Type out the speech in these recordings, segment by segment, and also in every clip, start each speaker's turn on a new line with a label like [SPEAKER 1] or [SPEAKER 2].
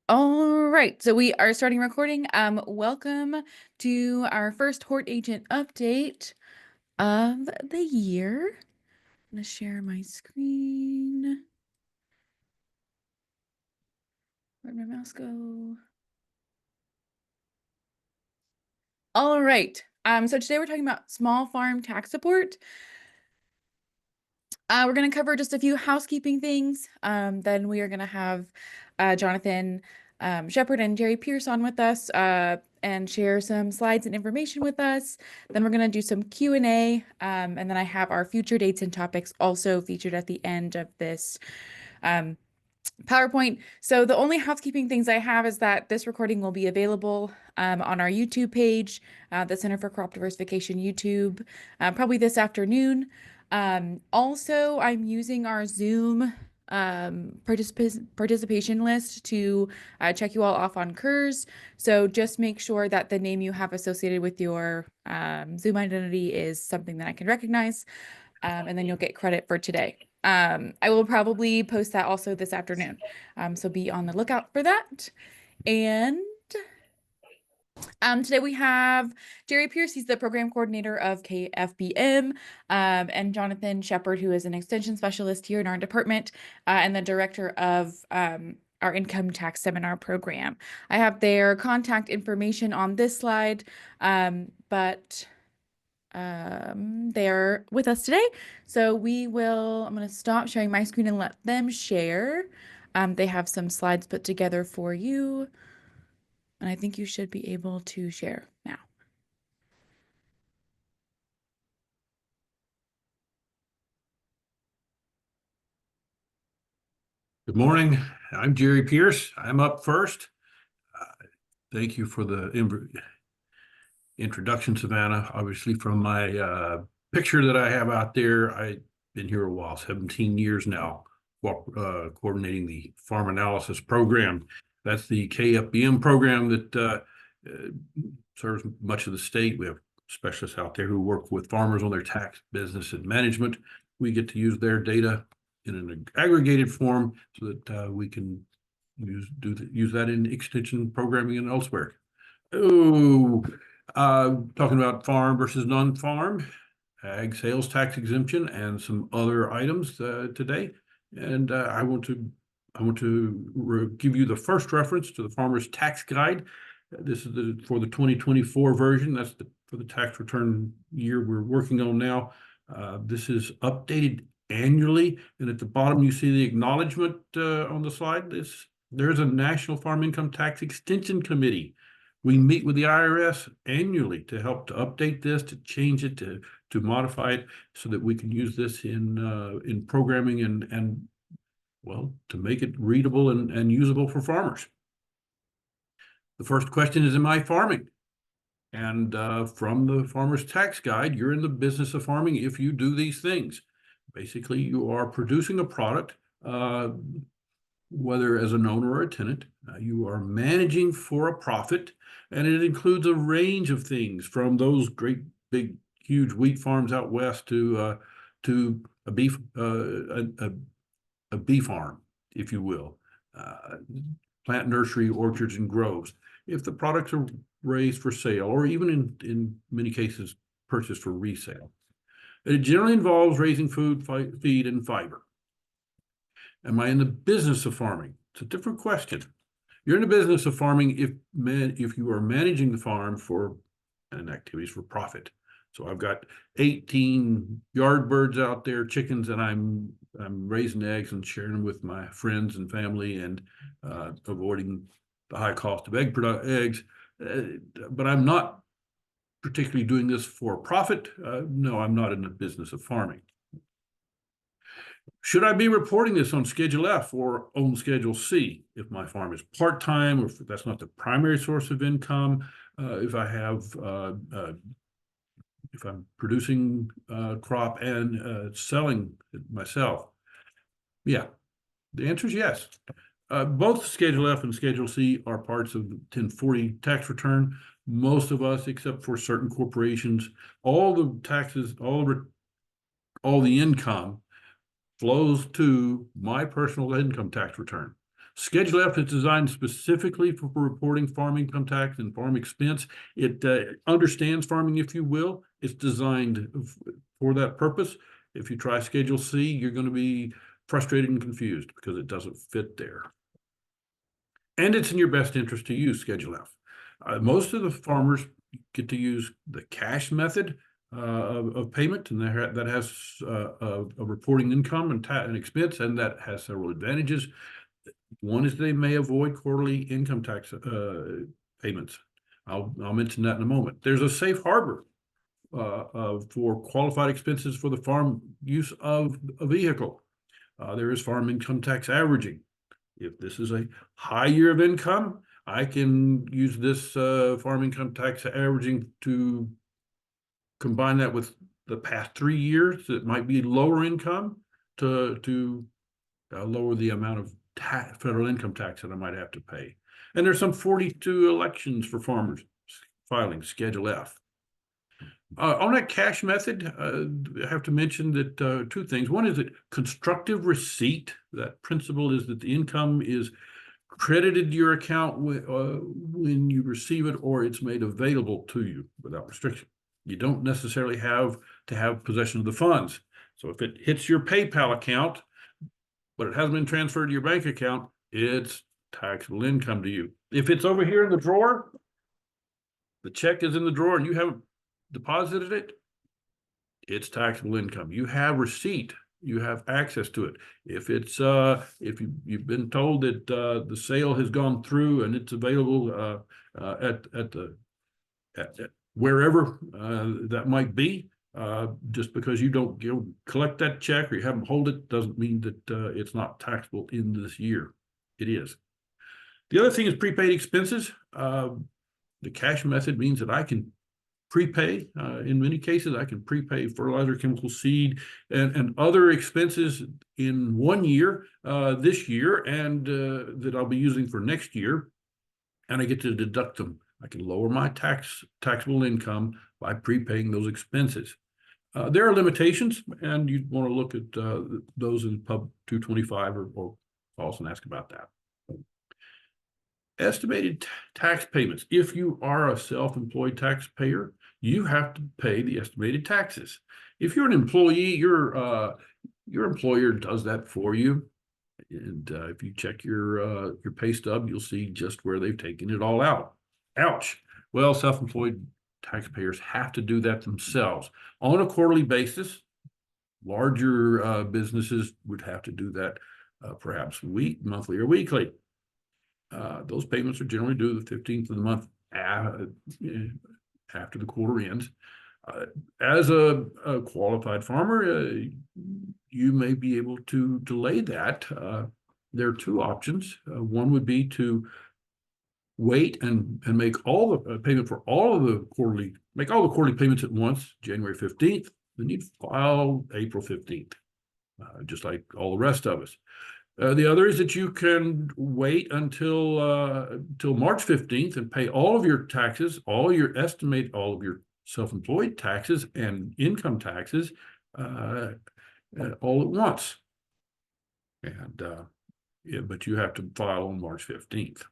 [SPEAKER 1] All right, so we are starting recording. Welcome to our first Hort Agent update of the year. I'm gonna share my screen. Where'd my mouse go? All right. So today we're talking about small farm tax support. We're going to cover just a few housekeeping things. Then we are going to have Jonathan Shepard and Jerry Pierce on with us and share some slides and information with us. Then we're going to do some Q&A, and then I have our future dates and topics also featured at the end of this PowerPoint. So the only housekeeping things I have is that this recording will be available on our YouTube page, the Center for Crop Diversification YouTube, probably this afternoon. Also, I'm using our Zoom participation list to check you all off on KERS. So just make sure that the name you have associated with your Zoom identity is something that I can recognize, and then you'll get credit for today. I will probably post that also this afternoon. So be on the lookout for that. And today we have Jerry Pierce, he's the program coordinator of KFBM, and Jonathan Shepard, who is an extension specialist here in our department, and the director of our income tax seminar program. I have their contact information on this slide, but they're with us today. So I'm going to stop sharing my screen and let them share. They have some slides put together for you. And I think you should be able to share now.
[SPEAKER 2] Good morning. I'm Jerry Pierce. I'm up first. Thank you for the introduction, Savannah. Obviously, from my picture that I have out there, I've been here a while, 17 years now, coordinating the farm analysis program. That's the KFBM program that serves much of the state. We have specialists out there who work with farmers on their tax, business, and management. We get to use their data in an aggregated form so that we can use that in extension programming and elsewhere. Talking about farm versus non-farm, ag sales tax exemption, and some other items today. And I want to give you the first reference to the Farmer's Tax Guide. This is for the 2024 version. That's for the tax return year we're working on now. This is updated annually, and at the bottom you see the acknowledgement on the slide. There's a National Farm Income Tax Extension Committee. We meet with the IRS annually to help to update this, to change it, to modify it, so that we can use this in programming and well, to make it readable and usable for farmers. The first question is, am I farming? And from the Farmer's Tax Guide, you're in the business of farming if you do these things. Basically, you are producing a product, whether as an owner or a tenant. You are managing for a profit, and it includes a range of things, from those great, big, huge wheat farms out west to a beef farm, if you will, plant nursery, orchards, and groves. If the products are raised for sale, or even in many cases purchased for resale. It generally involves raising food, feed, and fiber. Am I in the business of farming? It's a different question. You're in the business of farming if you are managing the farm and activities for profit. So I've got 18 yard birds out there, chickens, and I'm raising eggs and sharing them with my friends and family, and avoiding the high cost of eggs. But I'm not particularly doing this for profit. No, I'm not in the business of farming. Should I be reporting this on Schedule F or on Schedule C if my farm is part-time, or if that's not the primary source of income? If I'm producing crop and selling it myself? Yeah, the answer is yes. Both Schedule F and Schedule C are parts of the 1040 tax return. Most of us, except for certain corporations, all the taxes, all the income flows to my personal income tax return. Schedule F is designed specifically for reporting farm income tax and farm expense. It understands farming, if you will. It's designed for that purpose. If you try Schedule C, you're going to be frustrated and confused because it doesn't fit there. And it's in your best interest to use Schedule F. Most of the farmers get to use the cash method of payment, and that has a reporting income and expense, and that has several advantages. One is they may avoid quarterly income tax payments. I'll mention that in a moment. There's a safe harbor for qualified expenses for the farm use of a vehicle. There is farm income tax averaging. If this is a high year of income, I can use this farm income tax averaging to combine that with the past 3 years that might be lower income to lower the amount of federal income tax that I might have to pay. And there's some 42 elections for farmers filing Schedule F. On that cash method, I have to mention that 2 things. One is that constructive receipt. That principle is that the income is credited to your account when you receive it, or it's made available to you without restriction. You don't necessarily have to have possession of the funds. So if it hits your PayPal account, but it hasn't been transferred to your bank account, it's taxable income to you. If it's over here in the drawer, the check is in the drawer and you haven't deposited it, it's taxable income. You have receipt, you have access to it. If it's if you've been told that the sale has gone through and it's available at wherever that might be, just because you don't collect that check or you haven't hold it doesn't mean that it's not taxable in this year. It is. The other thing is prepaid expenses. The cash method means that I can prepay. In many cases, I can prepay fertilizer, chemical, seed, and other expenses in 1 year, this year, and that I'll be using for next year, and I get to deduct them. I can lower my taxable income by prepaying those expenses. There are limitations, and you'd want to look at those in Pub 225 or call us and ask about that. Estimated tax payments. If you are a self-employed taxpayer, you have to pay the estimated taxes. If you're an employee, your employer does that for you. And if you check your pay stub, you'll see just where they've taken it all out. Ouch. Well, self-employed taxpayers have to do that themselves on a quarterly basis. Larger businesses would have to do that perhaps monthly or weekly. Those payments are generally due the 15th of the month after the quarter ends. As a qualified farmer, you may be able to delay that. There are 2 options. One would be to wait and make all the payment for all of the quarterly, make all the quarterly payments at once, January 15th. Then you'd file April 15th, just like all the rest of us. The other is that you can wait until March 15th and pay all of your taxes, all of your self-employed taxes and income taxes all at once. And yeah, but you have to file on March 15th.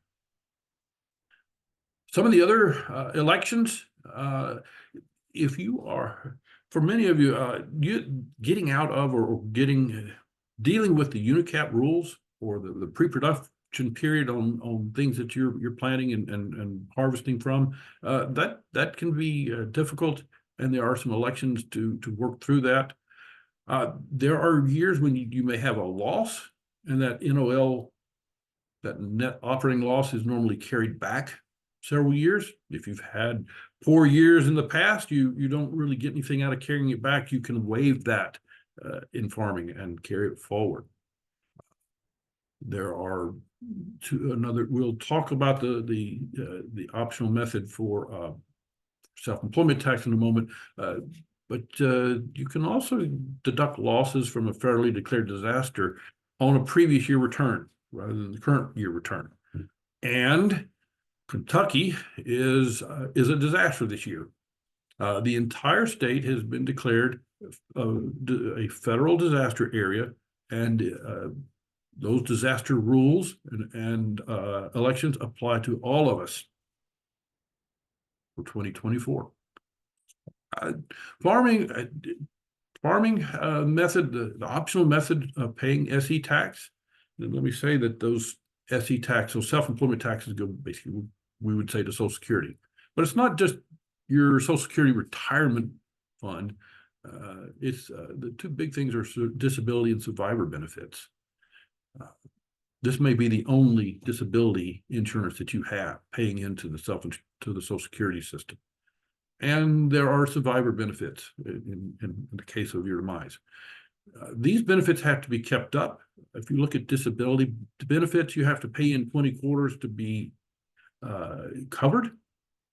[SPEAKER 2] Some of the other elections, if you are, for many of you, getting out of or dealing with the UNICAP rules or the pre-production period on things that you're planting and harvesting from, that can be difficult, and there are some elections to work through that. There are years when you may have a loss, and that NOL, that net operating loss, is normally carried back several years. If you've had poor years in the past, you don't really get anything out of carrying it back. You can waive that in farming and carry it forward. There are we'll talk about the optional method for self-employment tax in a moment, but you can also deduct losses from a federally declared disaster on a previous year return rather than the current year return. And Kentucky is a disaster this year. The entire state has been declared a federal disaster area And those disaster rules and elections apply to all of us for 2024. Farming method, the optional method of paying SE tax. And let me say that those SE tax, those self-employment taxes go basically, we would say, to Social Security. But it's not just your Social Security retirement fund. It's the two big things are disability and survivor benefits. This may be the only disability insurance that you have paying into the Social Security system. And there are survivor benefits in the case of your demise. These benefits have to be kept up. If you look at disability benefits, you have to pay in 20 quarters to be covered,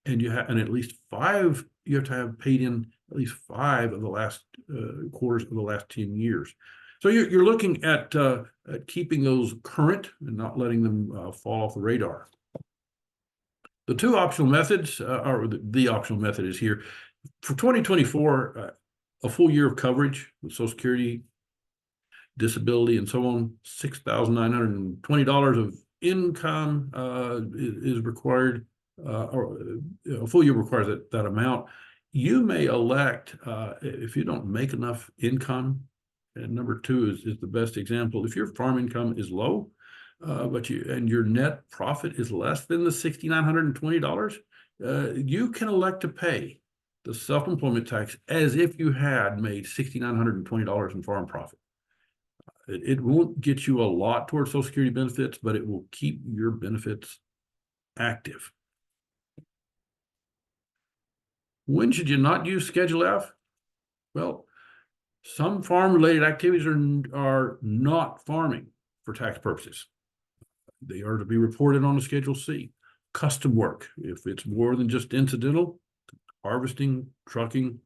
[SPEAKER 2] and you have at least 5. You have to have paid in at least 5 of the last quarters of the last 10 years. So you're looking at keeping those current and not letting them fall off the radar. The two optional methods, or the optional method is here. For 2024, a full year of coverage with Social Security, disability, and so on, $6,920 of income is required, or a full year requires that amount. You may elect, if you don't make enough income, and number 2 is the best example. If your farm income is low, but your net profit is less than the $6,920, you can elect to pay the self-employment tax as if you had made $6,920 in farm profit. It won't get you a lot towards Social Security benefits, but it will keep your benefits active. When should you not use Schedule F? Well, some farm-related activities are not farming for tax purposes. They are to be reported on a Schedule C. Custom work, if it's more than just incidental, harvesting, trucking.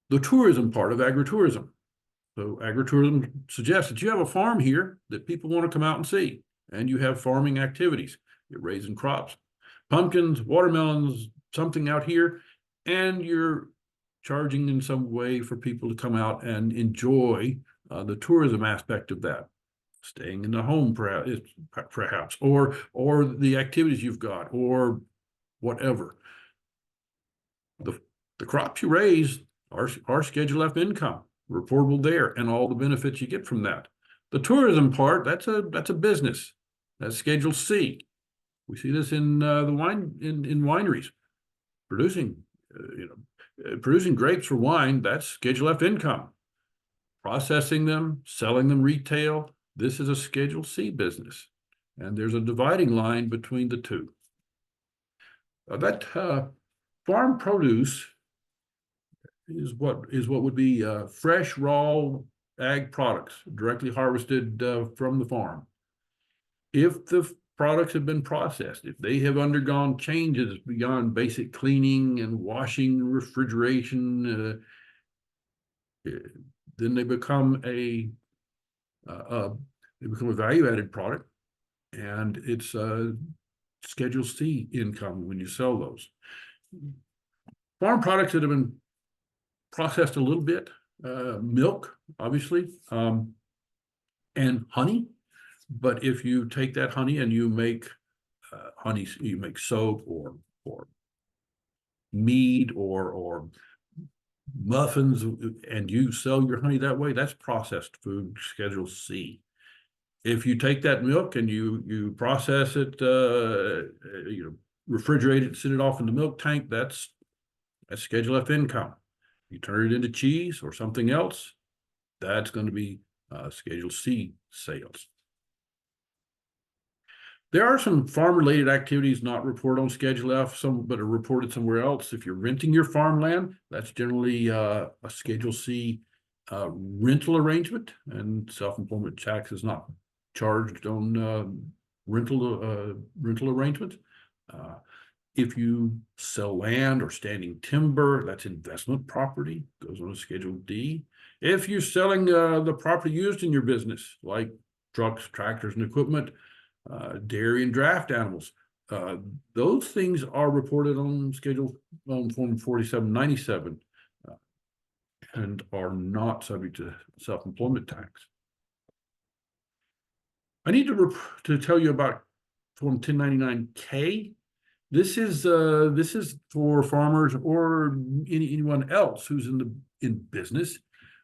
[SPEAKER 2] The tourism part of agritourism. So agritourism suggests that you have a farm here that people want to come out and see, and you have farming activities. You're raising crops, pumpkins, watermelons, something out here, and you're charging in some way for people to come out and enjoy the tourism aspect of that. Staying in the home perhaps, or the activities you've got, or whatever. The crops you raise are Schedule F income, reportable there, and all the benefits you get from that. The tourism part, that's a business. That's Schedule C. We see this in the wineries, producing grapes for wine. That's Schedule F income. Processing them, selling them retail. This is a Schedule C business, and there's a dividing line between the two. That farm produce is what would be fresh, raw ag products directly harvested from the farm. If the products have been processed, if they have undergone changes beyond basic cleaning and washing, refrigeration, then they become a value-added product, and it's Schedule C income when you sell those. Farm products that have been processed a little bit, milk, obviously, and honey. But if you take that honey and you make honey, you make soap or mead or muffins, and you sell your honey that way, that's processed food, Schedule C. If you take that milk and you process it, refrigerate it, send it off in the milk tank, that's Schedule F income. You turn it into cheese or something else, that's going to be Schedule C sales. There are some farm-related activities not reported on Schedule F, but are reported somewhere else. If you're renting your farmland, that's generally a Schedule C rental arrangement, and self-employment tax is not charged on rental arrangements. If you sell land or standing timber, that's investment property, goes on a Schedule D. If you're selling the property used in your business, like trucks, tractors, and equipment, dairy and draft animals, those things are reported on Form 4797 and are not subject to self-employment tax. I need to tell you about Form 1099-K. This is for farmers or anyone else who's in business.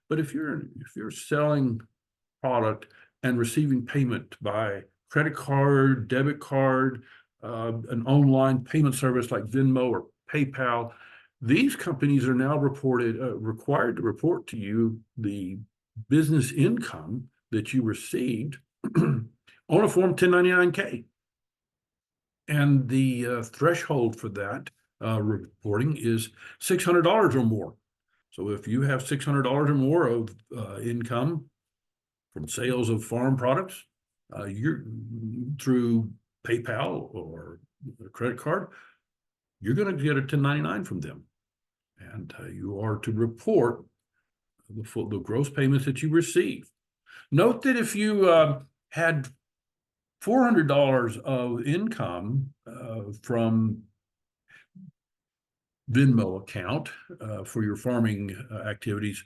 [SPEAKER 2] But if you're selling product and receiving payment by credit card, debit card, an online payment service like Venmo or PayPal, these companies are now required to report to you the business income that you received on a Form 1099-K. And the threshold for that reporting is $600 or more. So if you have $600 or more of income from sales of farm products, you're through PayPal or a credit card, you're going to get a 1099 from them, and you are to report the gross payments that you receive. Note that if you had $400 of income from Venmo account for your farming activities,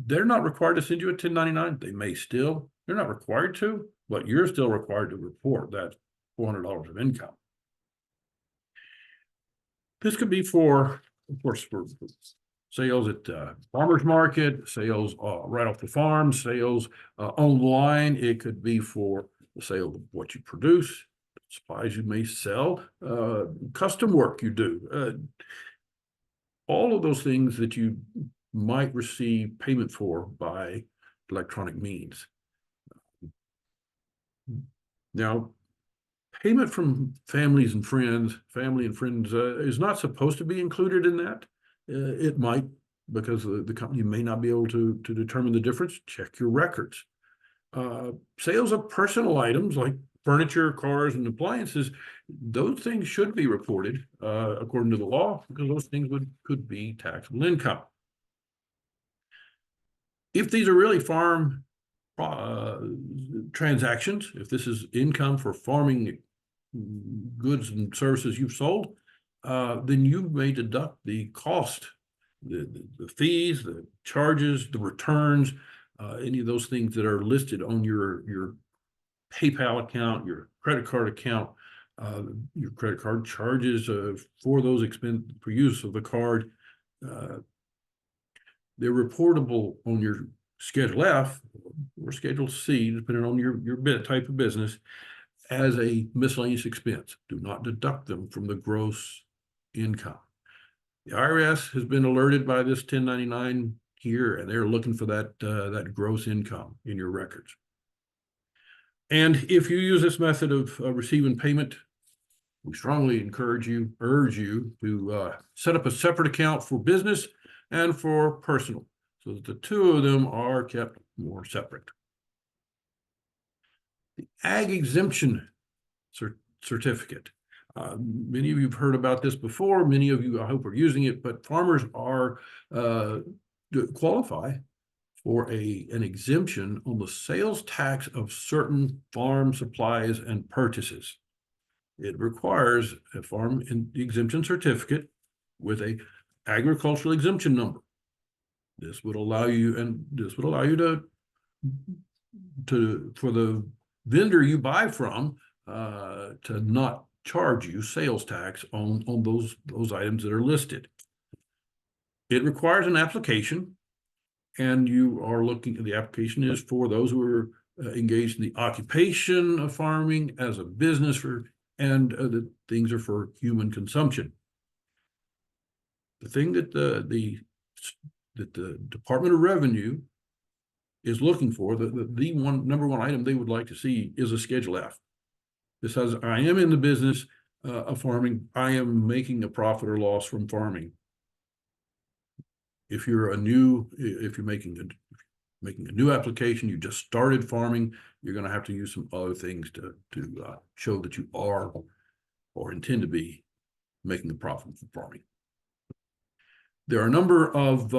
[SPEAKER 2] they're not required to send you a 1099. They may still, they're not required to, but you're still required to report that $400 of income. This could be for, of course, for sales at farmers market, sales right off the farm, sales online. It could be for the sale of what you produce, supplies you may sell, custom work you do. All of those things that you might receive payment for by electronic means. Now, payment from family and friends is not supposed to be included in that. It might, because the company may not be able to determine the difference. Check your records. Sales of personal items like furniture, cars, and appliances, those things should be reported according to the law, because those things could be taxable income. If these are really farm transactions, if this is income for farming goods and services you've sold, then you may deduct the cost, the fees, the charges, the returns, any of those things that are listed on your PayPal account, your credit card account, your credit card charges for those expense for use of the card. They're reportable on your Schedule F or Schedule C, depending on your type of business, as a miscellaneous expense. Do not deduct them from the gross income. The IRS has been alerted by this 1099 here, and they're looking for that gross income in your records. And if you use this method of receiving payment, we strongly urge you to set up a separate account for business and for personal, so that the two of them are kept more separate. The ag exemption certificate. Many of you have heard about this before. Many of you, I hope, are using it, but farmers are qualify for an exemption on the sales tax of certain farm supplies and purchases. It requires a farm exemption certificate with a agricultural exemption number. This would allow you, for the vendor you buy from to not charge you sales tax on those items that are listed. It requires an application, and the application is for those who are engaged in the occupation of farming as a business, and the things are for human consumption. The thing that the Department of Revenue is looking for, the number one item they would like to see, is a Schedule F. This says, I am in the business of farming. I am making a profit or loss from farming. If you're making a new application, you just started farming, you're going to have to use some other things to show that you are or intend to be making a profit from farming. There are a number of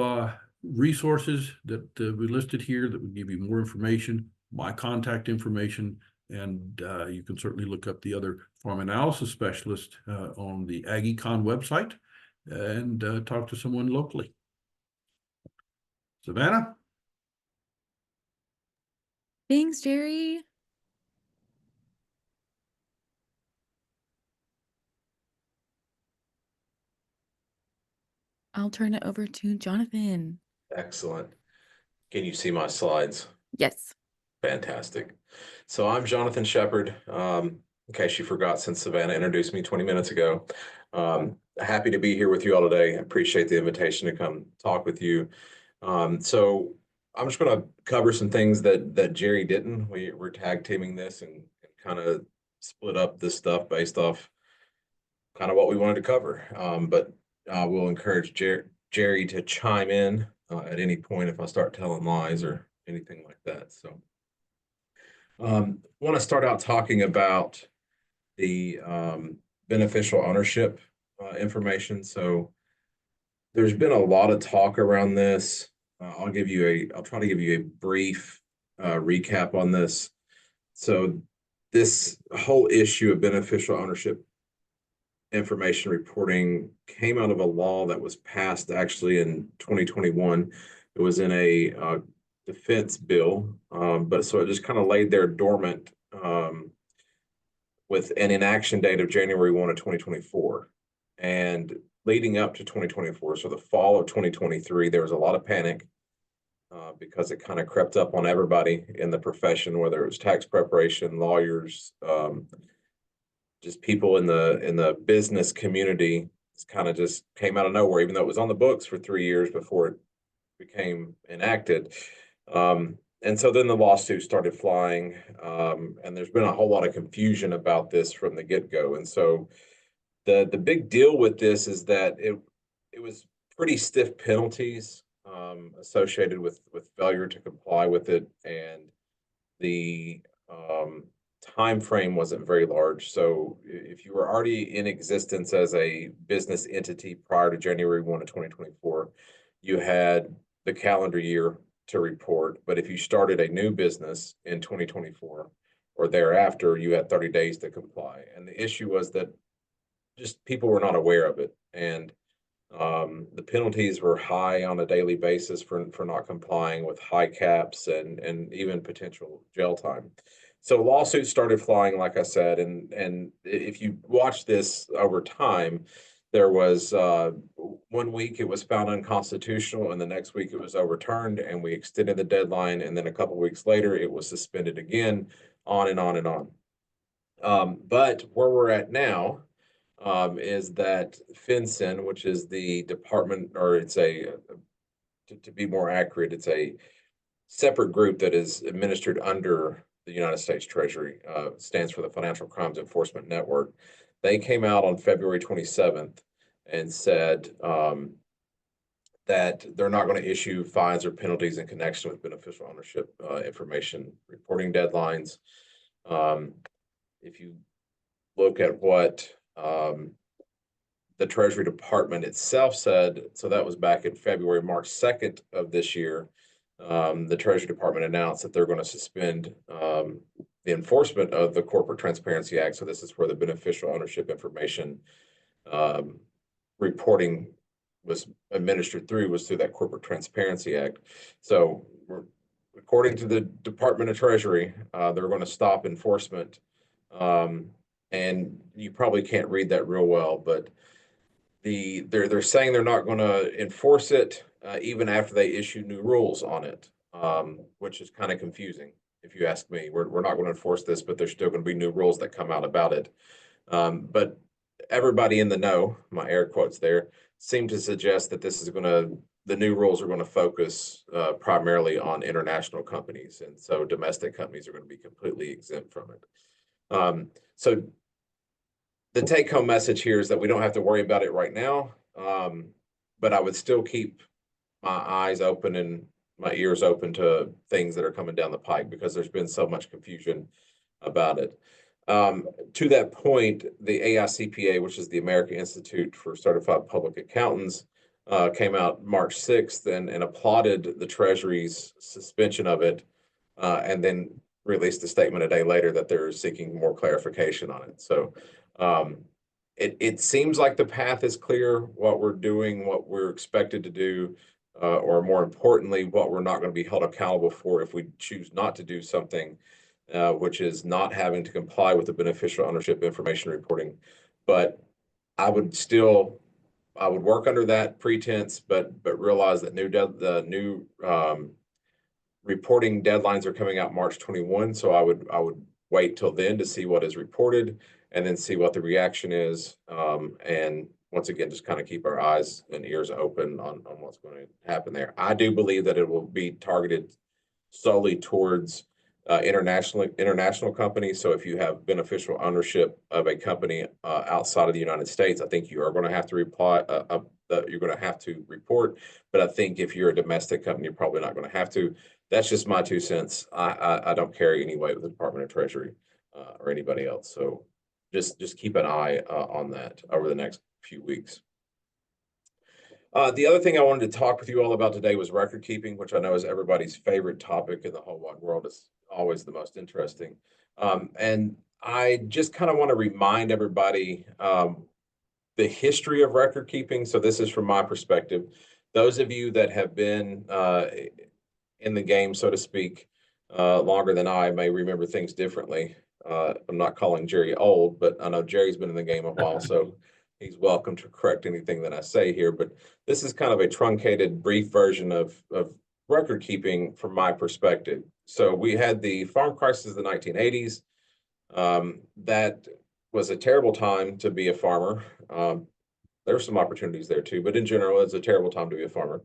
[SPEAKER 2] resources that we listed here that would give you more information, my contact information, and you can certainly look up the other farm analysis specialist on the AgEcon website and talk to someone locally. Savannah?
[SPEAKER 1] Thanks, Jerry. I'll turn it over to Jonathan.
[SPEAKER 3] Excellent. Can you see my slides?
[SPEAKER 1] Yes.
[SPEAKER 3] Fantastic. So I'm Jonathan Shepard. In case you forgot, since Savannah introduced me 20 minutes ago, happy to be here with you all today. I appreciate the invitation to come talk with you. So I'm just going to cover some things that Jerry didn't. We're tag teaming this and kind of split up this stuff based off kind of what we wanted to cover. But we'll encourage Jerry to chime in at any point if I start telling lies or anything like that. So want to start out talking about the beneficial ownership information. So there's been a lot of talk around this. I'll try to give you a brief recap on this. So this whole issue of beneficial ownership information reporting came out of a law that was passed actually in 2021. It was in a defense bill, but so it just kind of laid there dormant with an enaction date of January 1 of 2024. And leading up to 2024, so the fall of 2023, there was a lot of panic because it kind of crept up on everybody in the profession, whether it was tax preparation, lawyers, just people in the business community. It's kind of just came out of nowhere, even though it was on the books for 3 years before it became enacted. And so then the lawsuits started flying, and there's been a whole lot of confusion about this from the get-go. And so the big deal with this is that it was pretty stiff penalties associated with failure to comply with it, and the time frame wasn't very large. So if you were already in existence as a business entity prior to January 1 of 2024, you had the calendar year to report. But if you started a new business in 2024 or thereafter, you had 30 days to comply. And the issue was that just people were not aware of it. And the penalties were high on a daily basis for not complying, with high caps and even potential jail time. So lawsuits started flying, like I said, and if you watch this over time, there was 1 week it was found unconstitutional, and the next week it was overturned, and we extended the deadline, and then a couple of weeks later it was suspended again, on and on and on. But where we're at now is that FinCEN, which is the department, or it's to be more accurate, it's a separate group that is administered under the United States Treasury, stands for the Financial Crimes Enforcement Network. They came out on February 27th and said that they're not going to issue fines or penalties in connection with beneficial ownership information reporting deadlines. If you look at what the Treasury Department itself said, so that was back in February, March 2nd of this year, the Treasury Department announced that they're going to suspend the enforcement of the Corporate Transparency Act. So this is where the beneficial ownership information reporting was administered through, was through that Corporate Transparency Act. So according to the Department of Treasury, they're going to stop enforcement. And you probably can't read that real well, but they're saying they're not going to enforce it even after they issue new rules on it, which is kind of confusing if you ask me. We're not going to enforce this, but there's still going to be new rules that come out about it. But everybody in the know, my air quotes there, seem to suggest that the new rules are going to focus primarily on international companies, and so domestic companies are going to be completely exempt from it. So the take-home message here is that we don't have to worry about it right now, but I would still keep my eyes open and my ears open to things that are coming down the pike, because there's been so much confusion about it. To that point, the AICPA, which is the American Institute for Certified Public Accountants, came out March 6th and applauded the Treasury's suspension of it, and then released a statement a day later that they're seeking more clarification on it. So it seems like the path is clear, what we're doing, what we're expected to do, or more importantly, what we're not going to be held accountable for if we choose not to do something, which is not having to comply with the beneficial ownership information reporting. But I would still I would work under that pretense, but realize that the new reporting deadlines are coming out March 21. So I would wait till then to see what is reported and then see what the reaction is. And once again, just kind of keep our eyes and ears open on what's going to happen there. I do believe that it will be targeted solely towards international companies. So if you have beneficial ownership of a company outside of the United States, I think you are going to have to you're going to have to report. But I think if you're a domestic company, you're probably not going to have to. That's just my 2 cents. I don't carry any weight with the Department of Treasury or anybody else. So just keep an eye on that over the next few weeks. The other thing I wanted to talk with you all about today was record keeping, which I know is everybody's favorite topic in the whole wide world. It's always the most interesting. And I just kind of want to remind everybody the history of record keeping. So this is from my perspective. Those of you that have been in the game, so to speak, longer than I may remember things differently. I'm not calling Jerry old, but I know Jerry's been in the game a while, so he's welcome to correct anything that I say here. But this is kind of a truncated, brief version of record keeping from my perspective. So we had the farm crisis of the 1980s. That was a terrible time to be a farmer. There were some opportunities there too, but in general, it's a terrible time to be a farmer.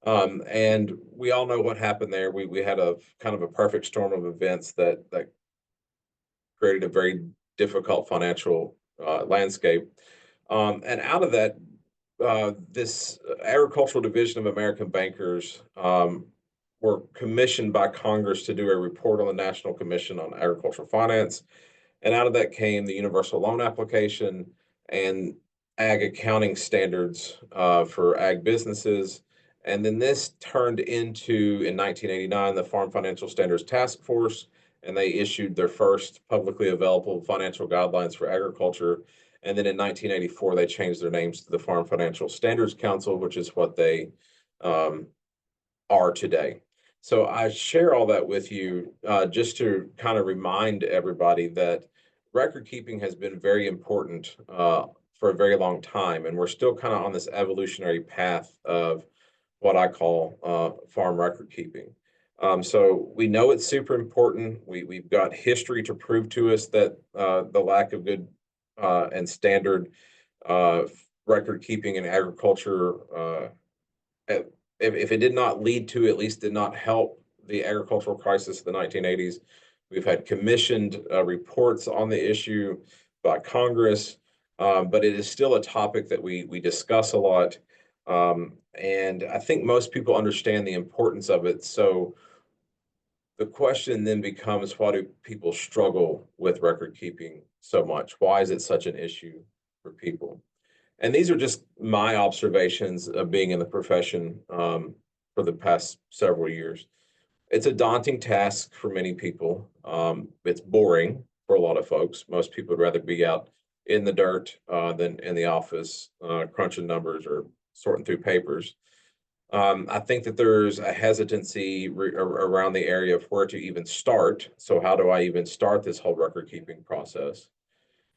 [SPEAKER 3] And we all know what happened there. We had a kind of a perfect storm of events that created a very difficult financial landscape. And out of that, this agricultural division of American bankers were commissioned by Congress to do a report on the National Commission on Agricultural Finance. And out of that came the universal loan application and ag accounting standards for ag businesses. And then this turned into, in 1989, the Farm Financial Standards Task Force, and they issued their first publicly available financial guidelines for agriculture. And then in 1984, they changed their names to the Farm Financial Standards Council, which is what they are today. So I share all that with you just to kind of remind everybody that record keeping has been very important for a very long time. And we're still kind of on this evolutionary path of what I call farm record keeping. So we know it's super important. We've got history to prove to us that the lack of good and standard record keeping in agriculture, if it did not lead to, at least did not help the agricultural crisis of the 1980s. We've had commissioned reports on the issue by Congress, but it is still a topic that we discuss a lot. And I think most people understand the importance of it. So the question then becomes, why do people struggle with record keeping so much? Why is it such an issue for people? And these are just my observations of being in the profession for the past several years. It's a daunting task for many people. It's boring for a lot of folks. Most people would rather be out in the dirt than in the office crunching numbers or sorting through papers. I think that there's a hesitancy around the area of where to even start. So how do I even start this whole record keeping process?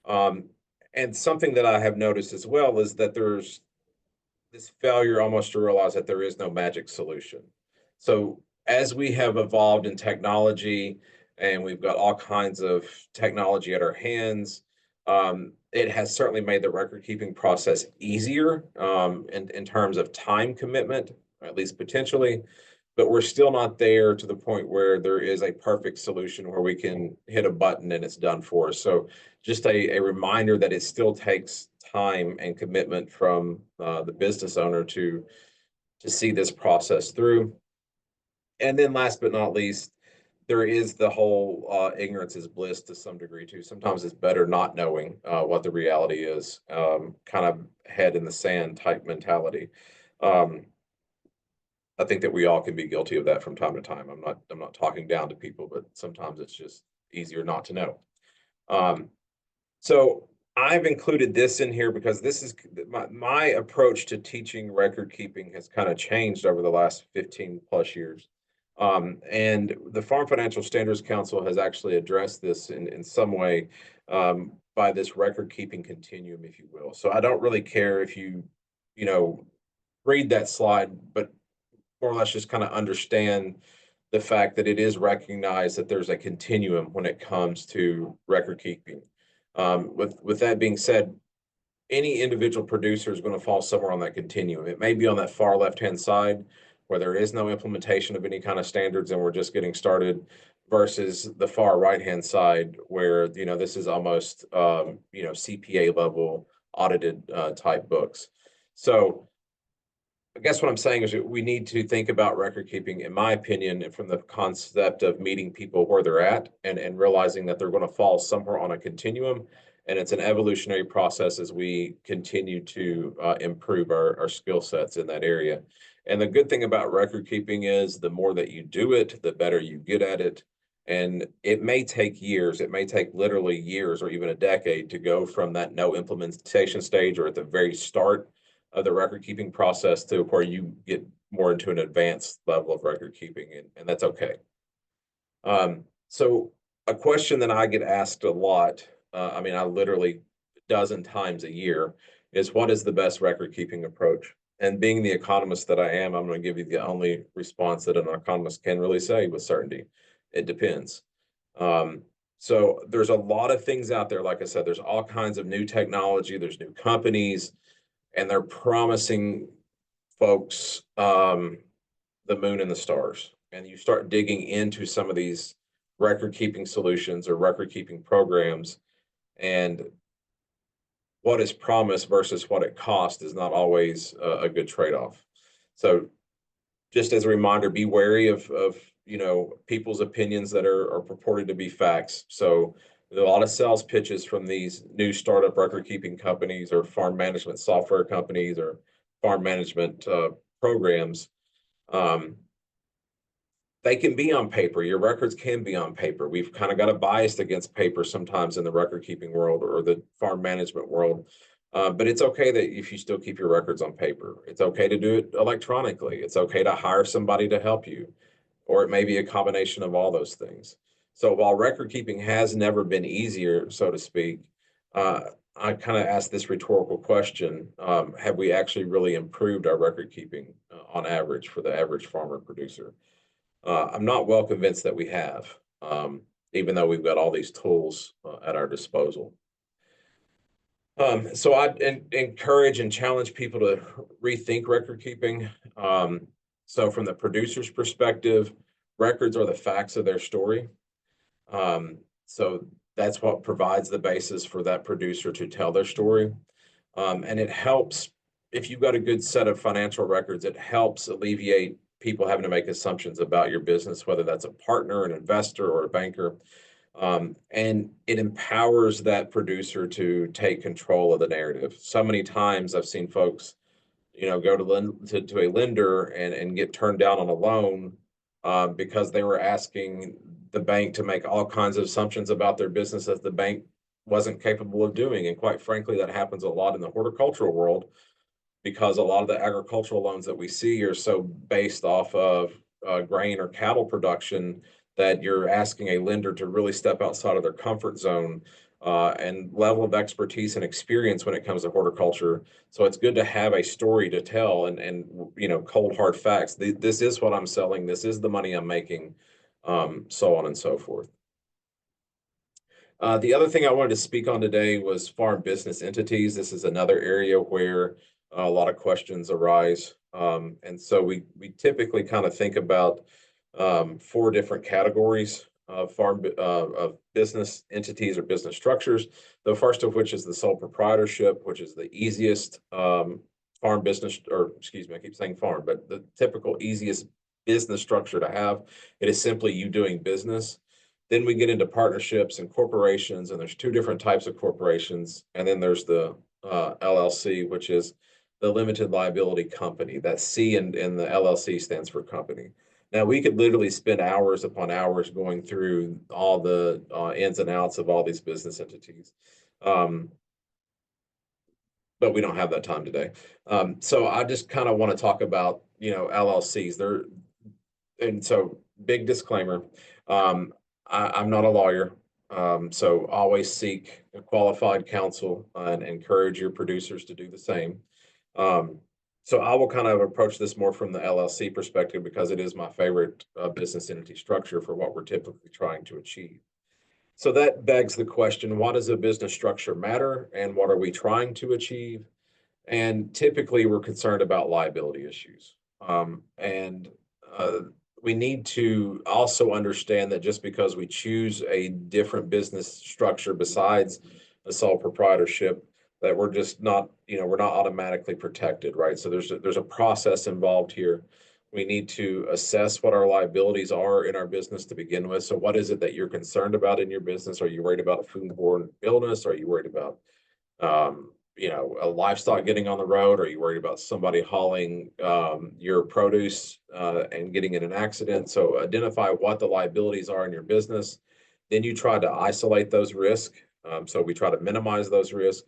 [SPEAKER 3] And something that I have noticed as well is that there's this failure almost to realize that there is no magic solution. So as we have evolved in technology and we've got all kinds of technology at our hands, it has certainly made the record keeping process easier in terms of time commitment, at least potentially, but we're still not there to the point where there is a perfect solution where we can hit a button and it's done for us. So just a reminder that it still takes time and commitment from the business owner to see this process through. And then last but not least, there is the whole ignorance is bliss to some degree too. Sometimes it's better not knowing what the reality is, kind of head in the sand type mentality. I think that we all can be guilty of that from time to time. I'm not talking down to people, but sometimes it's just easier not to know. So I've included this in here because this is my approach to teaching record keeping has kind of changed over the last 15 plus years. And the Farm Financial Standards Council has actually addressed this in some way by this record keeping continuum, if you will. So I don't really care if you you know, read that slide, but more or less just kind of understand the fact that it is recognized that there's a continuum when it comes to record keeping. With that being said, any individual producer is going to fall somewhere on that continuum. It may be on that far left-hand side where there is no implementation of any kind of standards and we're just getting started, versus the far right-hand side where, you know, this is almost, you know, CPA level audited type books. So I guess what I'm saying is that we need to think about record keeping, in my opinion, from the concept of meeting people where they're at and realizing that they're going to fall somewhere on a continuum. And it's an evolutionary process as we continue to improve our skill sets in that area. And the good thing about record keeping is the more that you do it, the better you get at it. And it may take years, it may take literally years or even a decade to go from that no implementation stage or at the very start of the record keeping process to where you get more into an advanced level of record keeping, and that's okay. So a question that I get asked a lot, I mean, I literally a dozen times a year, is what is the best record keeping approach? And being the economist that I am, I'm going to give you the only response that an economist can really say with certainty. It depends. So there's a lot of things out there. Like I said, there's all kinds of new technology, there's new companies, and they're promising folks the moon and the stars. And you start digging into some of these record keeping solutions or record keeping programs, and what is promised versus what it costs is not always a good trade-off. So just as a reminder, be wary of you know, people's opinions that are purported to be facts. So there's a lot of sales pitches from these new startup record keeping companies or farm management software companies or farm management programs. They can be on paper. Your records can be on paper. We've kind of got a bias against paper sometimes in the record keeping world or the farm management world. But it's okay that if you still keep your records on paper, it's okay to do it electronically. It's okay to hire somebody to help you, or it may be a combination of all those things. So while record keeping has never been easier, so to speak, I kind of asked this rhetorical question: have we actually really improved our record keeping on average for the average farmer producer? I'm not well convinced that we have, even though we've got all these tools at our disposal. So I encourage and challenge people to rethink record keeping. So from the producer's perspective, records are the facts of their story. So that's what provides the basis for that producer to tell their story. And it helps, if you've got a good set of financial records, it helps alleviate people having to make assumptions about your business, whether that's a partner, an investor, or a banker. And it empowers that producer to take control of the narrative. So many times I've seen folks, you know, go to a lender and get turned down on a loan because they were asking the bank to make all kinds of assumptions about their business that the bank wasn't capable of doing. And quite frankly, that happens a lot in the horticultural world, because a lot of the agricultural loans that we see are so based off of grain or cattle production that you're asking a lender to really step outside of their comfort zone and level of expertise and experience when it comes to horticulture. So it's good to have a story to tell and you know, cold hard facts. This is what I'm selling. This is the money I'm making, so on and so forth. The other thing I wanted to speak on today was farm business entities. This is another area where a lot of questions arise. And so we typically kind of think about 4 different categories of of business entities or business structures. The first of which is the sole proprietorship, which is the easiest farm business, or excuse me, I keep saying farm, but the typical easiest business structure to have. It is simply you doing business. Then we get into partnerships and corporations, and there's 2 different types of corporations. And then there's the LLC, which is the limited liability company. That C in the LLC stands for company. Now, we could literally spend hours upon hours going through all the ins and outs of all these business entities. But we don't have that time today. So I just kind of want to talk about, you know, LLCs. And so big disclaimer, I'm not a lawyer. So always seek a qualified counsel and encourage your producers to do the same. So I will kind of approach this more from the LLC perspective because it is my favorite business entity structure for what we're typically trying to achieve. So that begs the question, what does a business structure matter and what are we trying to achieve? And typically we're concerned about liability issues. And we need to also understand that just because we choose a different business structure besides a sole proprietorship, that we're just not, we're not automatically protected, right? So there's a process involved here. We need to assess what our liabilities are in our business to begin with. So what is it that you're concerned about in your business? Are you worried about a foodborne illness? Are you worried about a livestock getting on the road? Are you worried about somebody hauling your produce and getting in an accident? So identify what the liabilities are in your business. Then you try to isolate those risks. So we try to minimize those risks,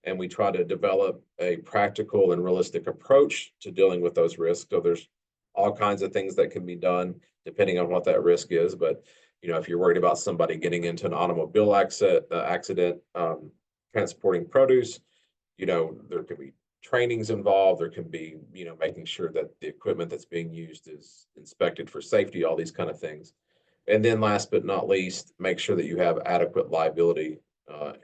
[SPEAKER 3] and we try to develop a practical and realistic approach to dealing with those risks. So there's all kinds of things that can be done depending on what that risk is. But if you're worried about somebody getting into an automobile accident transporting produce, there could be trainings involved. There can be, making sure that the equipment that's being used is inspected for safety, all these kind of things. And then last but not least, make sure that you have adequate liability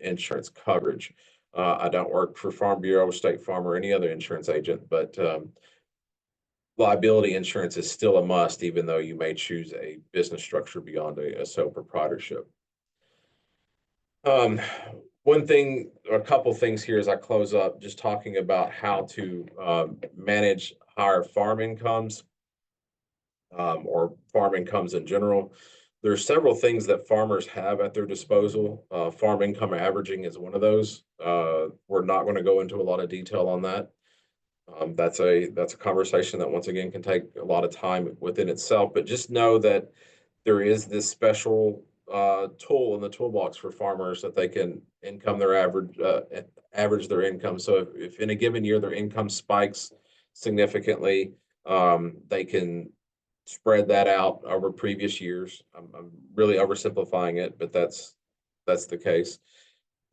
[SPEAKER 3] insurance coverage. I don't work for Farm Bureau, State Farm, or any other insurance agent, but liability insurance is still a must, even though you may choose a business structure beyond a sole proprietorship. One thing, or a couple things here as I close up, just talking about how to manage higher farm incomes or farm incomes in general. There are several things that farmers have at their disposal. Farm income averaging is one of those. We're not going to go into a lot of detail on that. That's a conversation that once again can take a lot of time within itself, but just know that there is this special tool in the toolbox for farmers that they can average their income. So if in a given year their income spikes significantly, they can spread that out over previous years. I'm really oversimplifying it, but that's the case.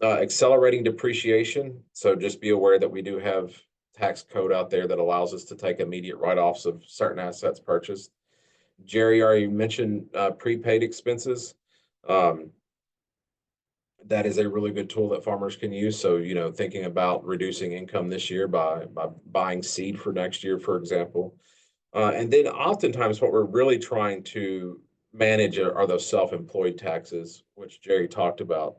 [SPEAKER 3] Accelerating depreciation. So just be aware that we do have tax code out there that allows us to take immediate write-offs of certain assets purchased. Jerry already mentioned prepaid expenses. That is a really good tool that farmers can use. So, thinking about reducing income this year by buying seed for next year, for example. And then oftentimes what we're really trying to manage are those self-employed taxes, which Jerry talked about.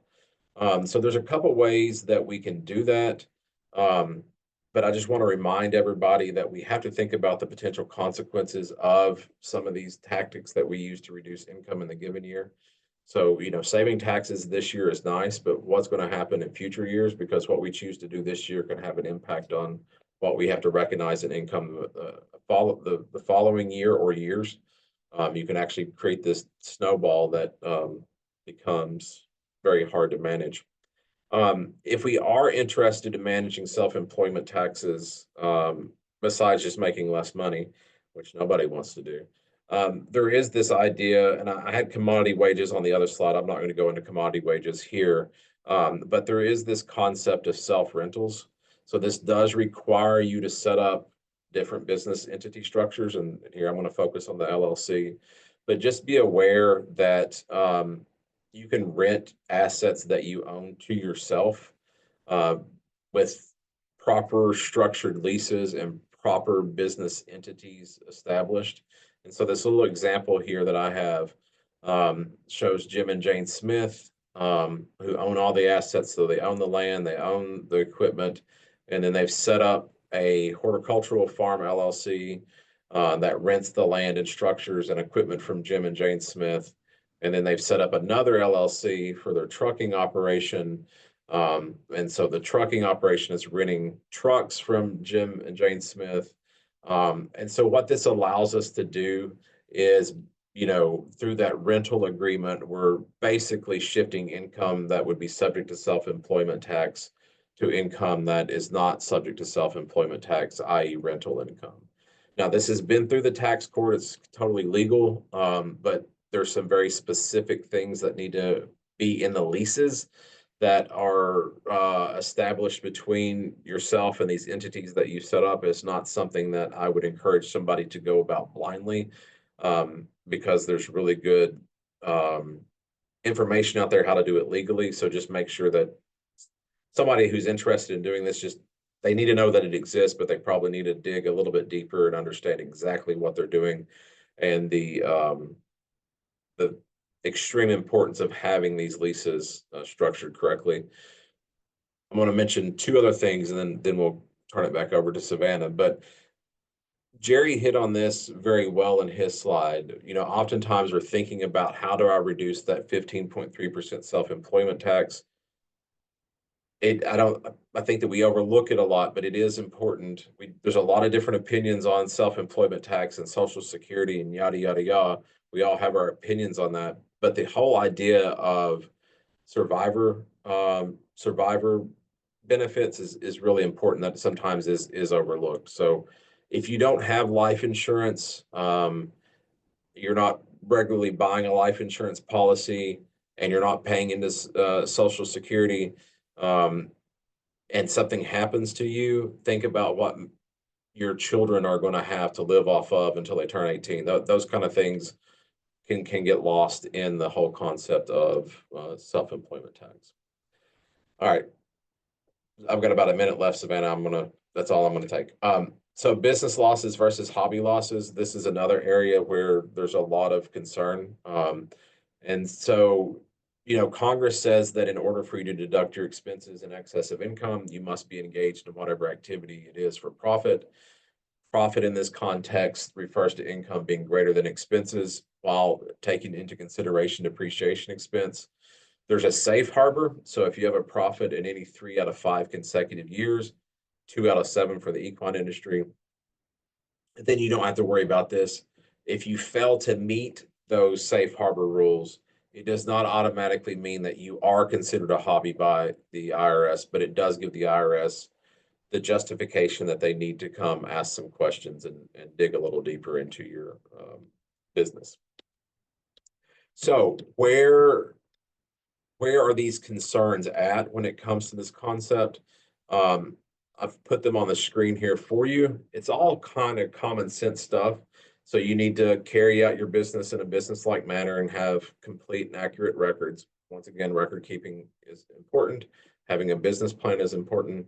[SPEAKER 3] So there's a couple ways that we can do that. But I just want to remind everybody that we have to think about the potential consequences of some of these tactics that we use to reduce income in the given year. So, saving taxes this year is nice, but what's going to happen in future years? Because what we choose to do this year can have an impact on what we have to recognize in income the following year or years. You can actually create this snowball that becomes very hard to manage. If we are interested in managing self-employment taxes, besides just making less money, which nobody wants to do, there is this idea, and I had commodity wages on the other slide. I'm not going to go into commodity wages here, but there is this concept of self-rentals. So this does require you to set up different business entity structures, and here I'm going to focus on the LLC, but just be aware that you can rent assets that you own to yourself with proper structured leases and proper business entities established. And so this little example here that I have shows Jim and Jane Smith, who own all the assets. So they own the land, they own the equipment, and then they've set up a horticultural farm LLC that rents the land and structures and equipment from Jim and Jane Smith. And then they've set up another LLC for their trucking operation. And so the trucking operation is renting trucks from Jim and Jane Smith. And so what this allows us to do is, through that rental agreement, we're basically shifting income that would be subject to self-employment tax to income that is not subject to self-employment tax, i.e. rental income. Now, this has been through the tax court. It's totally legal, but there's some very specific things that need to be in the leases that are established between yourself and these entities that you set up is not something that I would encourage somebody to go about blindly, because there's really good information out there how to do it legally. So just make sure that somebody who's interested in doing this, just they need to know that it exists, but they probably need to dig a little bit deeper and understand exactly what they're doing and the extreme importance of having these leases structured correctly. I'm going to mention two other things, and then we'll turn it back over to Savannah. But Jerry hit on this very well in his slide. You know, oftentimes we're thinking about how do I reduce that 15.3% self-employment tax. I think that we overlook it a lot, but it is important. There's a lot of different opinions on self-employment tax and Social Security and yada, yada, yada. We all have our opinions on that. But the whole idea of survivor benefits is really important, that sometimes is overlooked. So if you don't have life insurance, you're not regularly buying a life insurance policy, and you're not paying into Social Security, and something happens to you, think about what your children are going to have to live off of until they turn 18. Those kind of things can get lost in the whole concept of self-employment tax. All right. I've got about a minute left, Savannah. That's all I'm gonna take. So business losses versus hobby losses. This is another area where there's a lot of concern. And so, you know, Congress says that in order for you to deduct your expenses in excess of income, you must be engaged in whatever activity it is for profit. Profit in this context refers to income being greater than expenses while taking into consideration depreciation expense. There's a safe harbor. So if you have a profit in any 3 out of 5 consecutive years, 2 out of 7 for the equine industry, then you don't have to worry about this. If you fail to meet those safe harbor rules, it does not automatically mean that you are considered a hobby by the IRS, but it does give the IRS the justification that they need to come ask some questions and dig a little deeper into your business. So where are these concerns at when it comes to this concept? I've put them on the screen here for you. It's all kind of common sense stuff. So you need to carry out your business in a business-like manner and have complete and accurate records. Once again, record keeping is important. Having a business plan is important.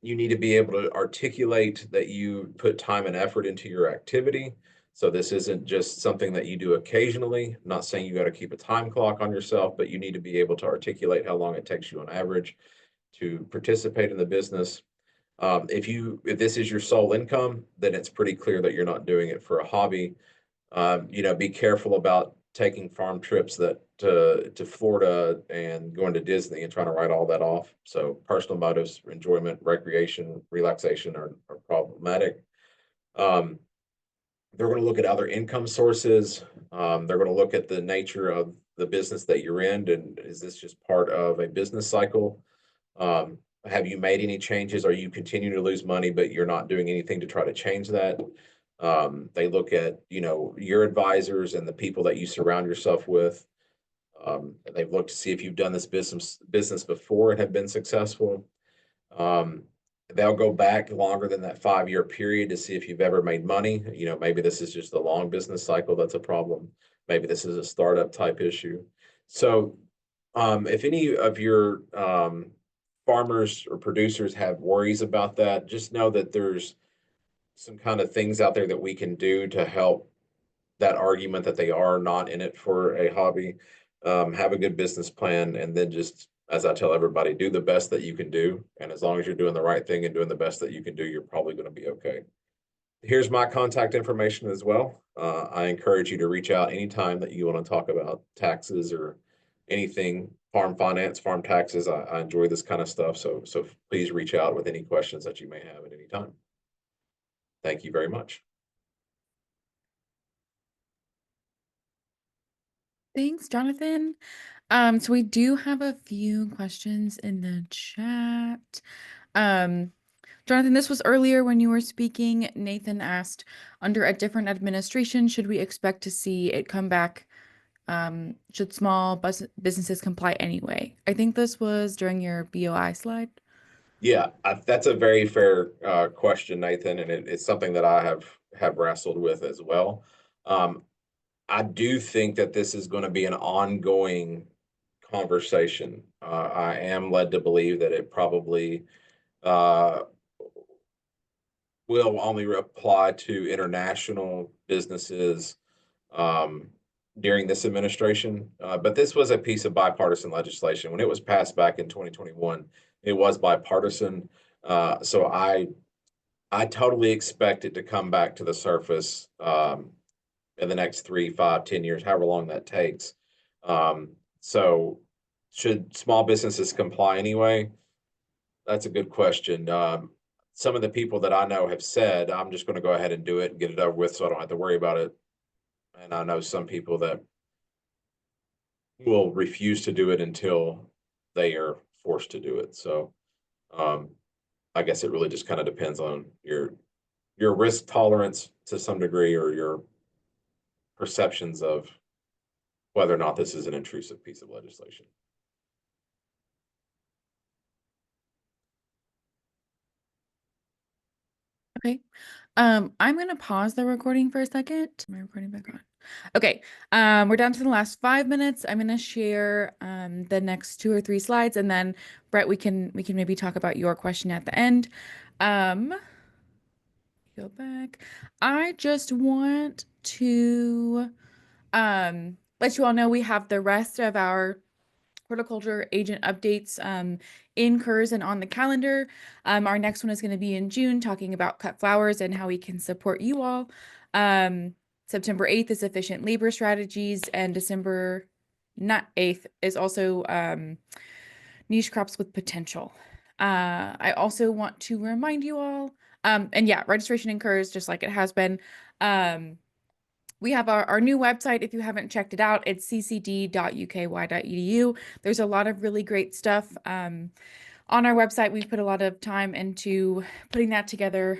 [SPEAKER 3] You need to be able to articulate that you put time and effort into your activity. So this isn't just something that you do occasionally. I'm not saying you got to keep a time clock on yourself, but you need to be able to articulate how long it takes you on average to participate in the business. If this is your sole income, then it's pretty clear that you're not doing it for a hobby. You know, be careful about taking farm trips to Florida and going to Disney and trying to write all that off. So personal motives, enjoyment, recreation, relaxation are problematic. They're going to look at other income sources. They're going to look at the nature of the business that you're in, and is this just part of a business cycle? Have you made any changes? Are you continuing to lose money, but you're not doing anything to try to change that? They look at, you know, your advisors and the people that you surround yourself with. They've looked to see if you've done this business before and have been successful. They'll go back longer than that 5-year period to see if you've ever made money. You know, maybe this is just a long business cycle that's a problem. Maybe this is a startup type issue. So if any of your farmers or producers have worries about that, just know that there's some kind of things out there that we can do to help that argument that they are not in it for a hobby. Have a good business plan, and then just, as I tell everybody, do the best that you can do. And as long as you're doing the right thing and doing the best that you can do, you're probably going to be okay. Here's my contact information as well. I encourage you to reach out anytime that you want to talk about taxes or anything, farm finance, farm taxes. I enjoy this kind of stuff. So please reach out with any questions that you may have at any time. Thank you very much.
[SPEAKER 1] Thanks, Jonathan. So we do have a few questions in the chat. Jonathan, this was earlier when you were speaking. Nathan asked, under a different administration, should we expect to see it come back Should small businesses comply anyway? I think this was during your BOI slide.
[SPEAKER 3] Yeah, that's a very fair question, Nathan, and it's something that I have wrestled with as well. I do think that this is going to be an ongoing conversation. I am led to believe that it probably uh, will only apply to international businesses um, during this administration. But this was a piece of bipartisan legislation. When it was passed back in 2021, it was bipartisan. So I totally expect it to come back to the surface in the next 3, 5, 10 years, however long that takes. So should small businesses comply anyway? That's a good question. Some of the people that I know have said, I'm just going to go ahead and do it and get it over with so I don't have to worry about it. And I know some people that will refuse to do it until they are forced to do it. So I guess it really just kind of depends on your risk tolerance to some degree or your perceptions of whether or not this is an intrusive piece of legislation.
[SPEAKER 1] Okay. I'm gonna pause the recording for a second. My recording back on. Okay. We're down to the last 5 minutes. I'm gonna share the next 2 or 3 slides, and then Brett, we can maybe talk about your question at the end. Go back. I just want to let you all know we have the rest of our horticulture agent updates in KERS and on the calendar. Our next one is going to be in June, talking about cut flowers and how we can support you all. September 8th is efficient labor strategies, and December 8th is also niche crops with potential. I also want to remind you all, and yeah, registration in KERS, just like it has been. We have our new website. If you haven't checked it out, it's ccd.uky.edu. There's a lot of really great stuff on our website. We've put a lot of time into putting that together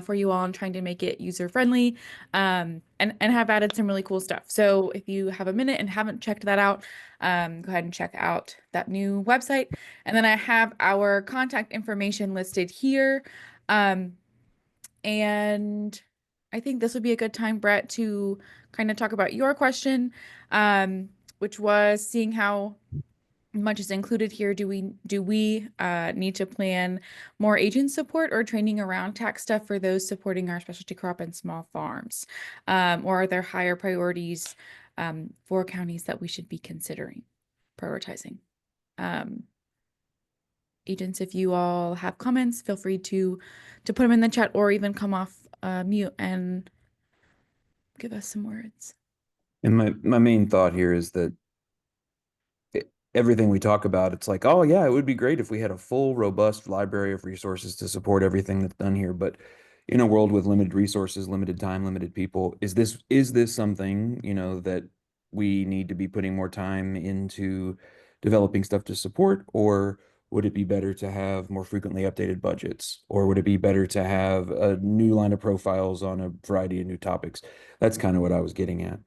[SPEAKER 1] for you all and trying to make it user-friendly and have added some really cool stuff. So if you have a minute and haven't checked that out, go ahead and check out that new website. And then I have our contact information listed here. And I think this would be a good time, Brett, to kind of talk about your question, which was seeing how much is included here. Do we need to plan more agent support or training around tax stuff for those supporting our specialty crop and small farms? Or are there higher priorities for counties that we should be considering prioritizing? Agents, if you all have comments, feel free to put them in the chat or even come off mute and give us some words.
[SPEAKER 4] And my main thought here is that everything we talk about, it's like, oh yeah, it would be great if we had a full, robust library of resources to support everything that's done here. But in a world with limited resources, limited time, limited people, is this something, that we need to be putting more time into developing stuff to support, or would it be better to have more frequently updated budgets, or would it be better to have a new line of profiles on a variety of new topics? That's kind of what I was getting at.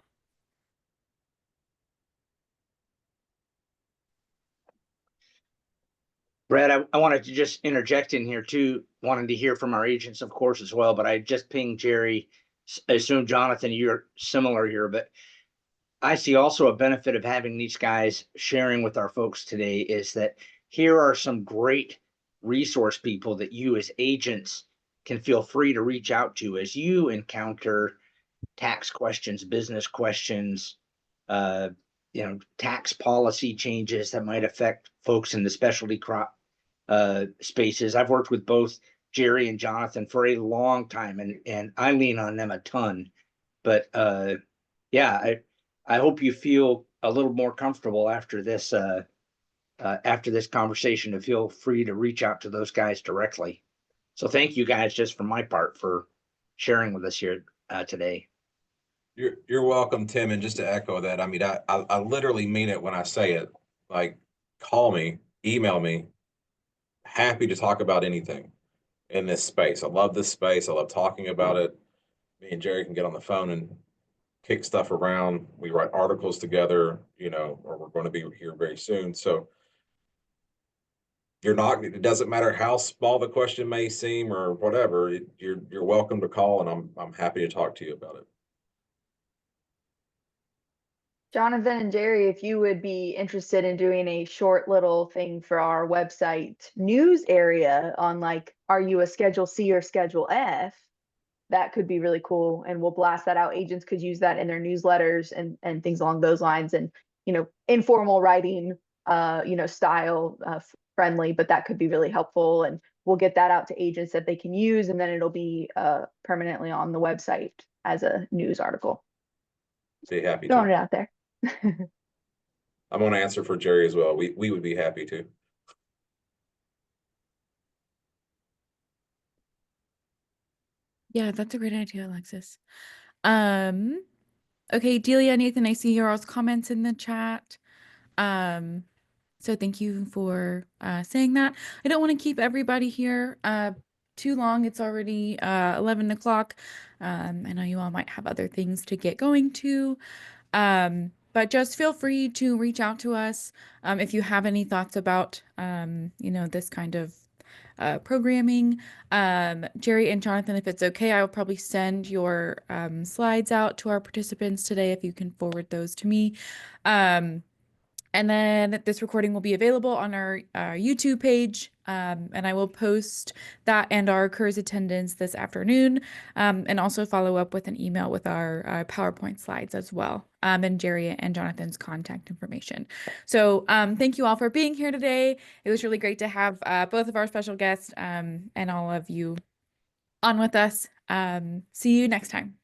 [SPEAKER 5] Brad, I wanted to just interject in here too, wanting to hear from our agents, of course, as well, but I just pinged Jerry. I assume, Jonathan, you're similar here, but I see also a benefit of having these guys sharing with our folks today is that here are some great resource people that you as agents can feel free to reach out to as you encounter tax questions, business questions, tax policy changes that might affect folks in the specialty crop spaces. I've worked with both Jerry and Jonathan for a long time, and I lean on them a ton. But yeah, I hope you feel a little more comfortable after this conversation to feel free to reach out to those guys directly. So thank you guys, just from my part, for sharing with us here today.
[SPEAKER 3] You're welcome, Tim. And just to echo that, I mean, I literally mean it when I say it. Like, call me, email me. Happy to talk about anything in this space. I love this space. I love talking about it. Me and Jerry can get on the phone and kick stuff around. We write articles together, you know, or we're going to be here very soon. So it doesn't matter how small the question may seem or whatever, you're welcome to call, and I'm happy to talk to you about it.
[SPEAKER 6] Jonathan and Jerry, if you would be interested in doing a short little thing for our website news area on like, are you a Schedule C or Schedule F? That could be really cool. And we'll blast that out. Agents could use that in their newsletters and things along those lines. And, you know, informal writing, you know, style friendly, but that could be really helpful. And we'll get that out to agents that they can use. And then it'll be permanently on the website as a news article.
[SPEAKER 3] Be happy
[SPEAKER 6] Throwing it
[SPEAKER 3] to.
[SPEAKER 6] out there.
[SPEAKER 3] I'm going to answer for Jerry as well. We would be happy to.
[SPEAKER 1] Yeah, that's a great idea, Alexis. Okay, Delia, Nathan, I see your all's comments in the chat. So thank you for saying that. I don't want to keep everybody here too long. It's already 11 o'clock. I know you all might have other things to get going to. But just feel free to reach out to us if you have any thoughts about, you know, this kind of programming. Jerry and Jonathan, if it's okay, I will probably send your slides out to our participants today if you can forward those to me. And then this recording will be available on our YouTube page, and I will post that and our KERS attendance this afternoon, and also follow up with an email with our PowerPoint slides as well, and Jerry and Jonathan's contact information. So thank you all for being here today. It was really great to have both of our special guests and all of you on with us. See you next time.